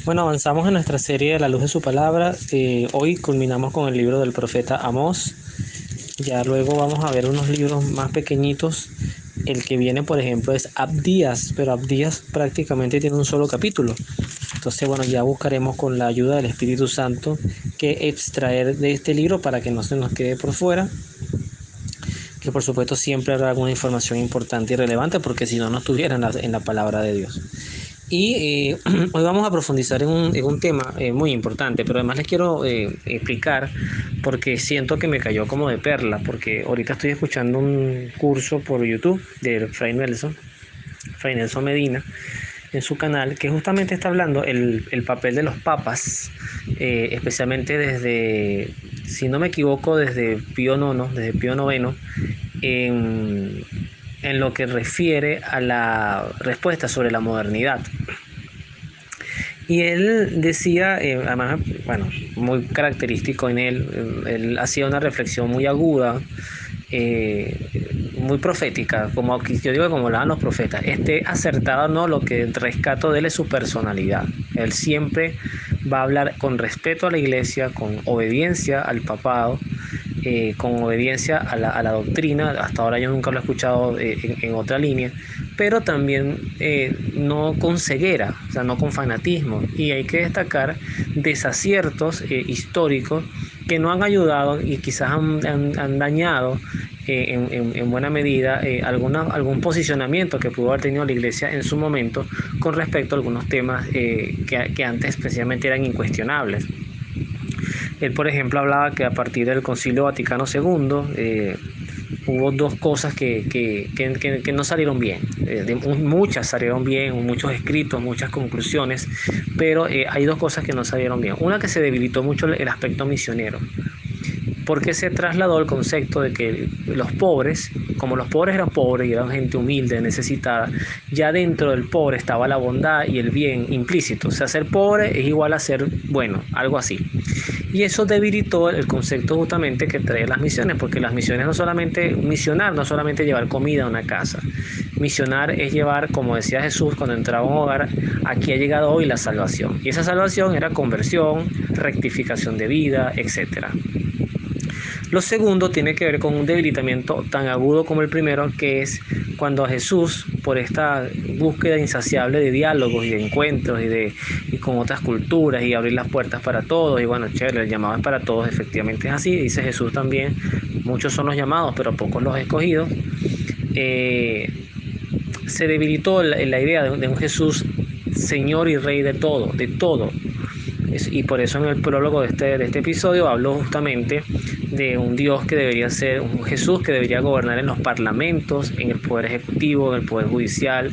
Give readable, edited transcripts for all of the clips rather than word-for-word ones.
Bueno, avanzamos en nuestra serie de la luz de su palabra. Hoy culminamos con el libro del profeta Amós. Ya luego vamos a ver unos libros más pequeñitos. El que viene, por ejemplo, es Abdías, pero Abdías prácticamente tiene un solo capítulo. Entonces, bueno, ya buscaremos con la ayuda del Espíritu Santo que extraer de este libro para que no se nos quede por fuera, que por supuesto siempre habrá alguna información importante y relevante, porque si no, no estuviera en la palabra de Dios. Y hoy vamos a profundizar en un tema muy importante, pero además les quiero explicar, porque siento que me cayó como de perla, porque ahorita estoy escuchando un curso por YouTube de Fray Nelson Medina, en su canal, que justamente está hablando el papel de los papas, especialmente desde, si no me equivoco, desde Pío IX, desde Pío IX, en, en lo que refiere a la respuesta sobre la modernidad. Y él decía, además, bueno, muy característico en él hacía una reflexión muy aguda, muy profética, como yo digo, como lo dan los profetas. Acertado no, lo que rescato de él es su personalidad. Él siempre va a hablar con respeto a la iglesia, con obediencia al papado, con obediencia a la doctrina. Hasta ahora yo nunca lo he escuchado en otra línea, pero también no con ceguera, o sea, no con fanatismo. Y hay que destacar desaciertos históricos que no han ayudado y quizás han dañado en buena medida algún posicionamiento que pudo haber tenido la iglesia en su momento con respecto a algunos temas que antes especialmente eran incuestionables. Él, por ejemplo, hablaba que a partir del Concilio Vaticano II hubo dos cosas que no salieron bien. Muchas salieron bien, muchos escritos, muchas conclusiones, pero hay dos cosas que no salieron bien. Una, que se debilitó mucho el aspecto misionero, porque se trasladó el concepto de que los pobres, como los pobres eran pobres y eran gente humilde, necesitada, ya dentro del pobre estaba la bondad y el bien implícito. O sea, ser pobre es igual a ser bueno, algo así. Y eso debilitó el concepto justamente que trae las misiones, porque las misiones no solamente, misionar no solamente llevar comida a una casa. Misionar es llevar, como decía Jesús cuando entraba a un hogar, aquí ha llegado hoy la salvación. Y esa salvación era conversión, rectificación de vida, etcétera. Lo segundo tiene que ver con un debilitamiento tan agudo como el primero, que es cuando a Jesús, por esta búsqueda insaciable de diálogos y de encuentros y con otras culturas y abrir las puertas para todos, y bueno, chévere, el llamado es para todos, efectivamente es así, dice Jesús también, muchos son los llamados, pero pocos los escogidos. eh, Se debilitó la idea de un Jesús Señor y Rey de todo, de todo. Y por eso en el prólogo de este episodio hablo justamente de un Dios que debería ser, un Jesús que debería gobernar en los parlamentos, en el poder ejecutivo, en el poder judicial,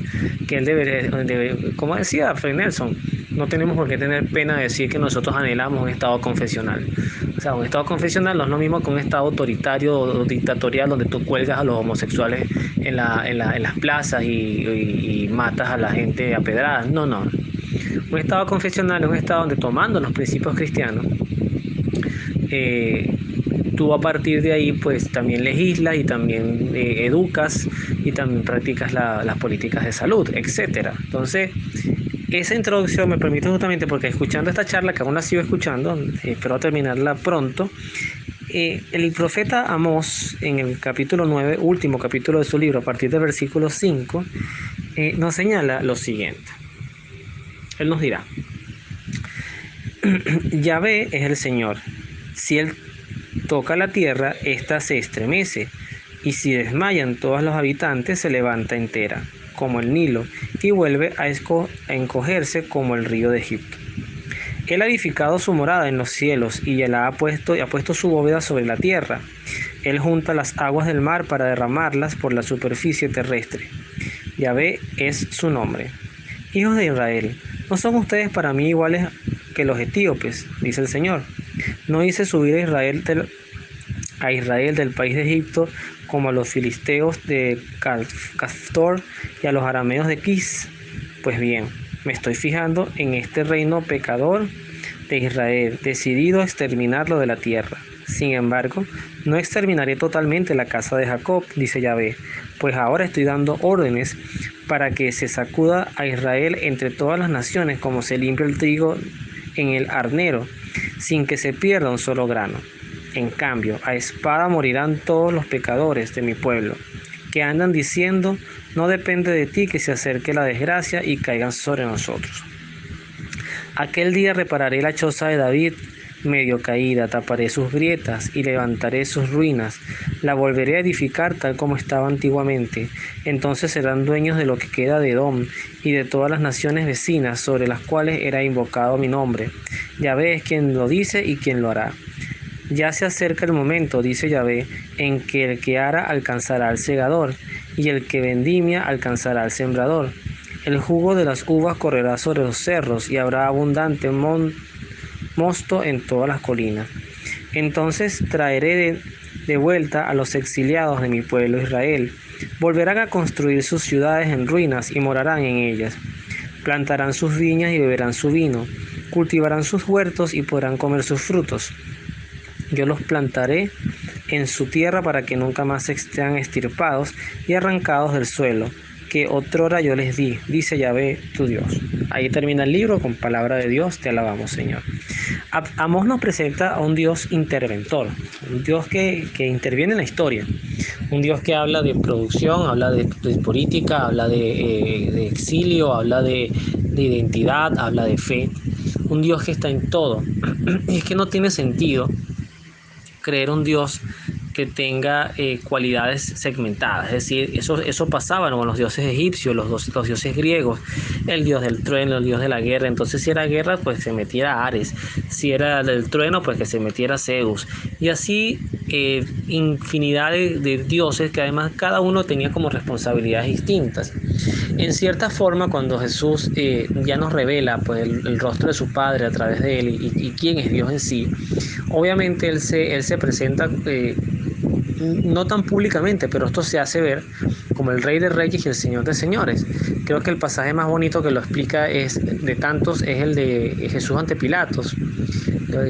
que él como decía Fray Nelson, no tenemos por qué tener pena de decir que nosotros anhelamos un estado confesional. O sea, un estado confesional no es lo mismo que un estado autoritario o dictatorial donde tú cuelgas a los homosexuales en las plazas y matas a la gente a pedradas. No, no. Un estado confesional es un estado donde, tomando los principios cristianos, eh, tú a partir de ahí pues también legislas y también educas y también practicas las políticas de salud, etcétera. Entonces, esa introducción me permite justamente, porque escuchando esta charla, que aún la sigo escuchando, espero terminarla pronto, el profeta Amós, en el capítulo 9, último capítulo de su libro, a partir del versículo 5, nos señala lo siguiente. Él nos dirá: Yahvé es el Señor. Si Él toca la tierra, ésta se estremece, y si desmayan todos los habitantes, se levanta entera, como el Nilo, y vuelve a encogerse como el río de Egipto. Él ha edificado su morada en los cielos, y él ha puesto su bóveda sobre la tierra. Él junta las aguas del mar para derramarlas por la superficie terrestre. Yahvé es su nombre. Hijos de Israel, ¿no son ustedes para mí iguales que los etíopes?, dice el Señor. No hice subir a Israel del país de Egipto, como a los filisteos de Caftor y a los arameos de Quis. Pues bien, me estoy fijando en este reino pecador de Israel, decidido a exterminarlo de la tierra. Sin embargo, no exterminaré totalmente la casa de Jacob, dice Yahvé, pues ahora estoy dando órdenes para que se sacuda a Israel entre todas las naciones como se limpia el trigo en el arnero, sin que se pierda un solo grano. En cambio, a espada morirán todos los pecadores de mi pueblo, que andan diciendo, no depende de ti que se acerque la desgracia y caigan sobre nosotros. Aquel día repararé la choza de David, medio caída, taparé sus grietas y levantaré sus ruinas, la volveré a edificar tal como estaba antiguamente. Entonces serán dueños de lo que queda de Edom y de todas las naciones vecinas sobre las cuales era invocado mi nombre. Yahvé es quien lo dice y quien lo hará. Ya se acerca el momento, dice Yahvé, en que el que ara alcanzará al segador y el que vendimia alcanzará al sembrador. El jugo de las uvas correrá sobre los cerros y habrá abundante mosto en todas las colinas. Entonces traeré de vuelta a los exiliados de mi pueblo Israel. Volverán a construir sus ciudades en ruinas y morarán en ellas. Plantarán sus viñas y beberán su vino. Cultivarán sus huertos y podrán comer sus frutos. Yo los plantaré en su tierra para que nunca más sean extirpados y arrancados del suelo, que otrora yo les di, dice Yahvé tu Dios. Ahí termina el libro con palabra de Dios, te alabamos, Señor. Amós nos presenta a un Dios interventor, un Dios que interviene en la historia, un Dios que habla de producción, habla de política, habla de exilio, habla de identidad, habla de fe, un Dios que está en todo. Y es que no tiene sentido creer un Dios que tenga cualidades segmentadas, es decir, eso pasaba con los dioses egipcios, los dioses griegos, el dios del trueno, el dios de la guerra. Entonces si era guerra, pues se metiera Ares, si era del trueno, pues que se metiera Zeus, y así infinidad de dioses que además cada uno tenía como responsabilidades distintas. En cierta forma, cuando Jesús ya nos revela pues el rostro de su Padre a través de él y quién es Dios en sí, obviamente él se presenta no tan públicamente, pero esto se hace ver como el Rey de Reyes y el Señor de Señores. Creo que el pasaje más bonito que lo explica de tantos es el de Jesús ante Pilatos.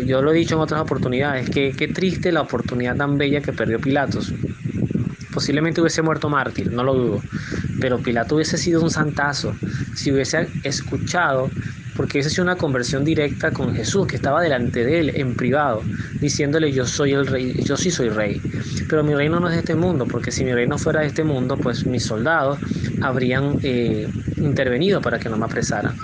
Yo lo he dicho en otras oportunidades, qué triste la oportunidad tan bella que perdió Pilatos. Posiblemente hubiese muerto mártir, no lo dudo, pero Pilato hubiese sido un santazo si hubiese escuchado, porque hubiese sido una conversión directa con Jesús, que estaba delante de él en privado, diciéndole yo soy el rey, yo sí soy rey, pero mi reino no es de este mundo, porque si mi reino fuera de este mundo, pues mis soldados habrían intervenido para que no me apresaran.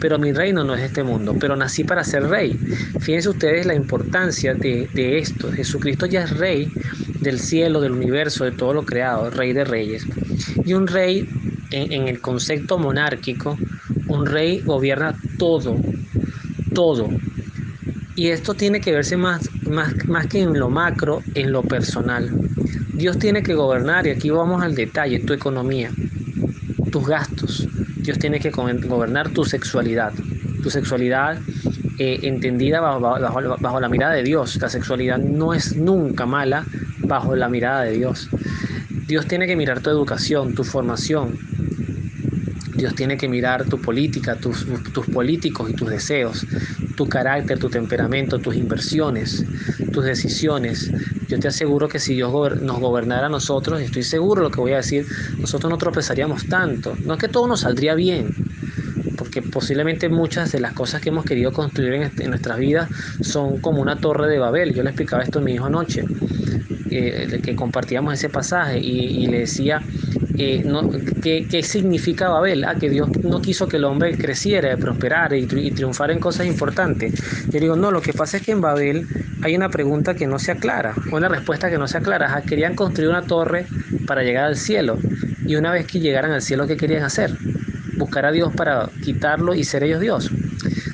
Pero mi reino no es de este mundo, pero nací para ser rey. Fíjense ustedes la importancia de esto. Jesucristo ya es rey del cielo, del universo, de todo lo creado, rey de reyes. Y un rey, en el concepto monárquico, un rey gobierna todo. Y esto tiene que verse más que en lo macro, en lo personal. Dios tiene que gobernar, y aquí vamos al detalle, tu economía, tus gastos. Dios tiene que gobernar tu sexualidad. Tu sexualidad entendida bajo la mirada de Dios. La sexualidad no es nunca mala bajo la mirada de Dios. Dios tiene que mirar tu educación, tu formación. Dios tiene que mirar tu política, tus políticos y tus deseos, tu carácter, tu temperamento, tus inversiones, tus decisiones. Yo te aseguro que si Dios nos gobernara a nosotros, y estoy seguro de lo que voy a decir, nosotros no tropezaríamos tanto. No es que todo nos saldría bien, porque posiblemente muchas de las cosas que hemos querido construir en nuestras vidas son como una torre de Babel. Yo le explicaba esto a mi hijo anoche, que compartíamos ese pasaje y le decía, ¿qué significa Babel? Que Dios no quiso que el hombre creciera, prosperara y triunfara en cosas importantes. Yo digo, no, lo que pasa es que en Babel hay una pregunta que no se aclara, una respuesta que no se aclara. Querían construir una torre para llegar al cielo, y una vez que llegaran al cielo, ¿qué querían hacer? Buscar a Dios para quitarlo y ser ellos Dios.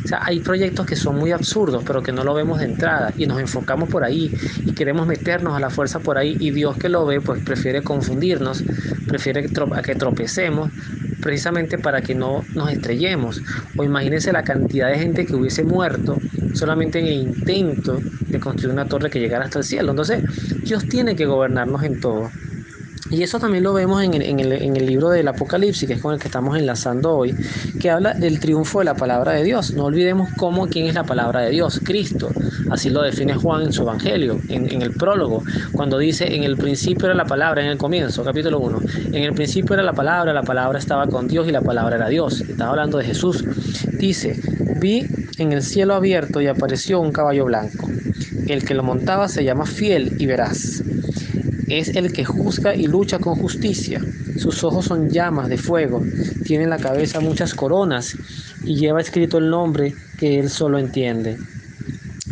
O sea, hay proyectos que son muy absurdos, pero que no lo vemos de entrada y nos enfocamos por ahí y queremos meternos a la fuerza por ahí, y Dios, que lo ve, pues prefiere confundirnos, prefiere que tropecemos, precisamente para que no nos estrellemos. O imagínense la cantidad de gente que hubiese muerto solamente en el intento de construir una torre que llegara hasta el cielo. Entonces, Dios tiene que gobernarnos en todo. Y eso también lo vemos en el libro del Apocalipsis, que es con el que estamos enlazando hoy, que habla del triunfo de la palabra de Dios. No olvidemos quién es la palabra de Dios, Cristo. Así lo define Juan en su Evangelio, en el prólogo, cuando dice, en el principio era la palabra, en el comienzo, capítulo 1, en el principio era la palabra estaba con Dios y la palabra era Dios. Estaba hablando de Jesús. Dice, vi en el cielo abierto y apareció un caballo blanco. El que lo montaba se llama Fiel y Veraz. Es el que juzga y lucha con justicia. Sus ojos son llamas de fuego. Tiene en la cabeza muchas coronas y lleva escrito el nombre que él solo entiende.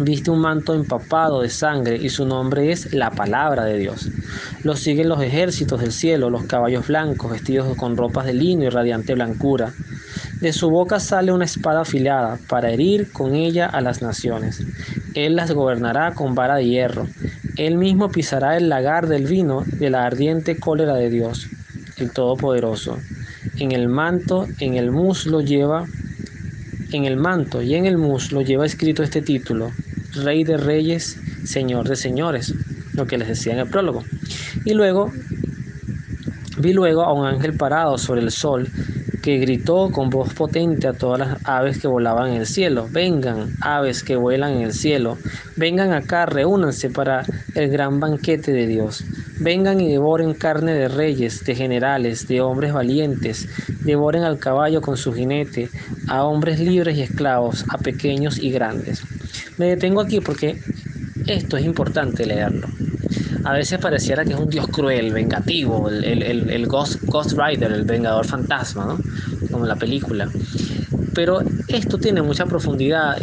Viste un manto empapado de sangre y su nombre es la palabra de Dios. Lo siguen los ejércitos del cielo, los caballos blancos vestidos con ropas de lino y radiante blancura. De su boca sale una espada afilada para herir con ella a las naciones. Él las gobernará con vara de hierro. Él mismo pisará el lagar del vino de la ardiente cólera de Dios, el Todopoderoso. En el manto y en el muslo lleva escrito este título: Rey de Reyes, Señor de Señores, lo que les decía en el prólogo. Y vi luego a un ángel parado sobre el sol, que gritó con voz potente a todas las aves que volaban en el cielo: vengan, aves que vuelan en el cielo, vengan acá, reúnanse para el gran banquete de Dios. Vengan y devoren carne de reyes, de generales, de hombres valientes, devoren al caballo con su jinete, a hombres libres y esclavos, a pequeños y grandes. Me detengo aquí porque esto es importante leerlo. A veces pareciera que es un dios cruel, vengativo, el Ghost Rider, el vengador fantasma, ¿no? Como en la película. Pero esto tiene mucha profundidad.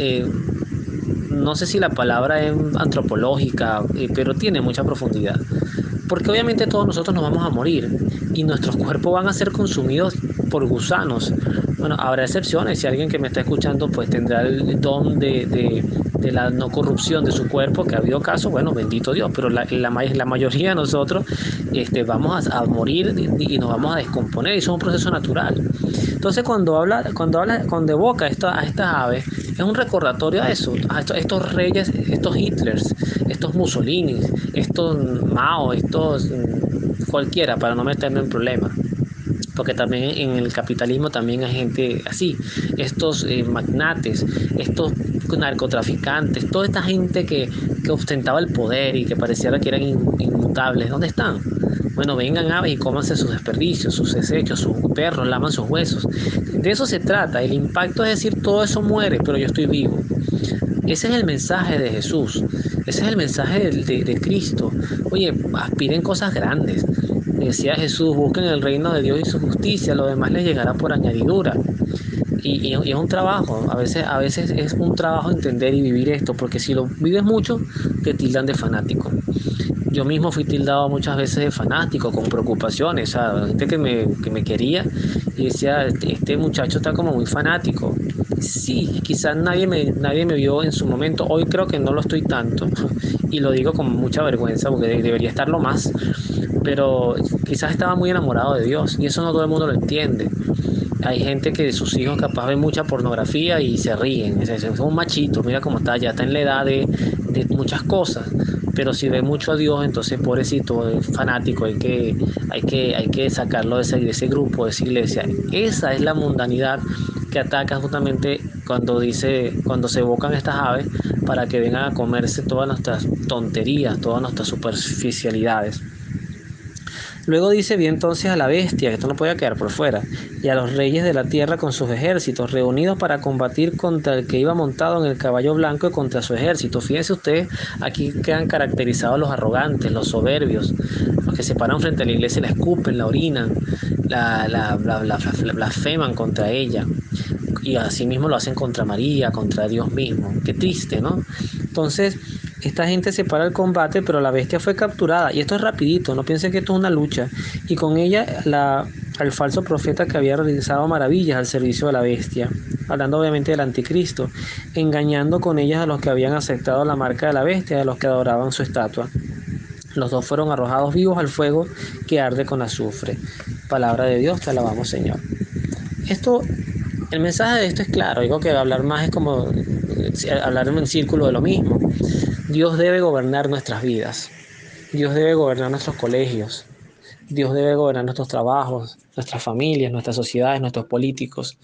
No sé si la palabra es antropológica, pero tiene mucha profundidad. Porque obviamente todos nosotros nos vamos a morir y nuestros cuerpos van a ser consumidos por gusanos. Bueno, habrá excepciones. Si alguien que me está escuchando pues tendrá el don de la no corrupción de su cuerpo, que ha habido casos, bueno, bendito Dios, pero la mayoría de nosotros vamos a morir y nos vamos a descomponer, y eso es un proceso natural. Entonces cuando evoca a estas aves, es un recordatorio a eso, a estos reyes, estos Hitlers, estos Mussolini, estos Mao, estos cualquiera, para no meterme en problemas. Porque también en el capitalismo también hay gente así, estos magnates, estos narcotraficantes, toda esta gente que ostentaba el poder y que pareciera que eran inmutables. ¿Dónde están? Bueno, vengan aves y cómanse sus desperdicios, sus desechos, sus perros laman sus huesos. De eso se trata. El impacto es decir, todo eso muere, pero yo estoy vivo. Ese es el mensaje de Jesús, ese es el mensaje de Cristo. Oye, aspiren cosas grandes. Decía Jesús, busquen el reino de Dios y su justicia, lo demás les llegará por añadidura. Y es un trabajo, a veces es un trabajo entender y vivir esto, porque si lo vives mucho, te tildan de fanático. Yo mismo fui tildado muchas veces de fanático, con preocupaciones, o sea, gente que me quería y decía, este muchacho está como muy fanático. Sí, quizás nadie me vio en su momento, hoy creo que no lo estoy tanto, y lo digo con mucha vergüenza, porque debería estarlo más, pero quizás estaba muy enamorado de Dios, y eso no todo el mundo lo entiende. Hay gente que sus hijos capaz ven mucha pornografía y se ríen. Es un machito, mira cómo está, ya está en la edad de muchas cosas. Pero si ve mucho a Dios, entonces pobrecito, es fanático, hay que sacarlo de ese grupo, de esa iglesia. Esa es la mundanidad que ataca justamente cuando se evocan estas aves para que vengan a comerse todas nuestras tonterías, todas nuestras superficialidades. Luego dice, vi entonces a la bestia, que esto no podía quedar por fuera, y a los reyes de la tierra con sus ejércitos, reunidos para combatir contra el que iba montado en el caballo blanco y contra su ejército. Fíjense ustedes, aquí quedan caracterizados los arrogantes, los soberbios, los que se paran frente a la iglesia y la escupen, la orinan, la blasfeman contra ella. Y así mismo lo hacen contra María, contra Dios mismo. Qué triste, ¿no? Entonces, esta gente se para el combate, pero la bestia fue capturada. Y esto es rapidito, no piensen que esto es una lucha. Y con ella al falso profeta que había realizado maravillas al servicio de la bestia, hablando obviamente del anticristo, engañando con ellas a los que habían aceptado la marca de la bestia, a los que adoraban su estatua. Los dos fueron arrojados vivos al fuego que arde con azufre. Palabra de Dios, te alabamos, Señor. El mensaje de esto es claro. Digo que hablar más es como hablar en círculo de lo mismo. Dios debe gobernar nuestras vidas. Dios debe gobernar nuestros colegios. Dios debe gobernar nuestros trabajos, nuestras familias, nuestras sociedades, nuestros políticos.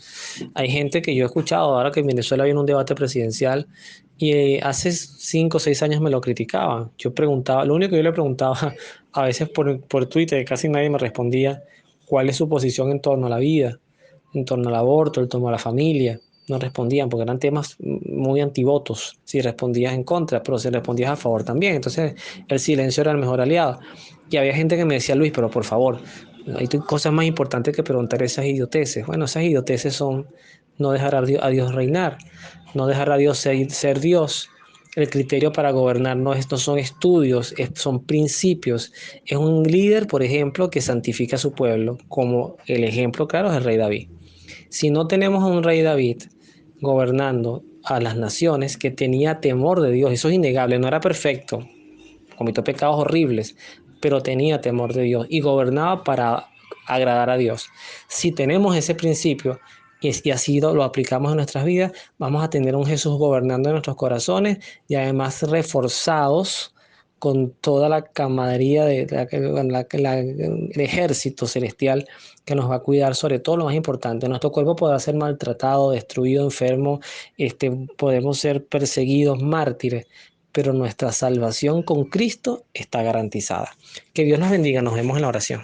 Hay gente que yo he escuchado ahora que en Venezuela viene un debate presidencial y hace 5 o 6 años me lo criticaban. Yo preguntaba, lo único que yo le preguntaba a veces por Twitter, casi nadie me respondía, cuál es su posición en torno a la vida, en torno al aborto, en torno a la familia. No respondían porque eran temas muy antivotos. Si respondías en contra, pero si respondías a favor también. Entonces el silencio era el mejor aliado. Y había gente que me decía, Luis, pero por favor, hay cosas más importantes que preguntar esas idioteces. Bueno, esas idioteces son no dejar a Dios reinar, no dejar a Dios ser Dios. El criterio para gobernar no son estudios, son principios. Es un líder, por ejemplo, que santifica a su pueblo, como el ejemplo claro es el rey David. Si no tenemos a un rey David gobernando a las naciones que tenía temor de Dios, eso es innegable, no era perfecto, cometió pecados horribles, pero tenía temor de Dios y gobernaba para agradar a Dios. Si tenemos ese principio y así lo aplicamos en nuestras vidas, vamos a tener un Jesús gobernando en nuestros corazones y además reforzados con toda la camaradería el ejército celestial que nos va a cuidar sobre todo lo más importante. Nuestro cuerpo podrá ser maltratado, destruido, enfermo, podemos ser perseguidos, mártires, pero nuestra salvación con Cristo está garantizada. Que Dios nos bendiga, nos vemos en la oración.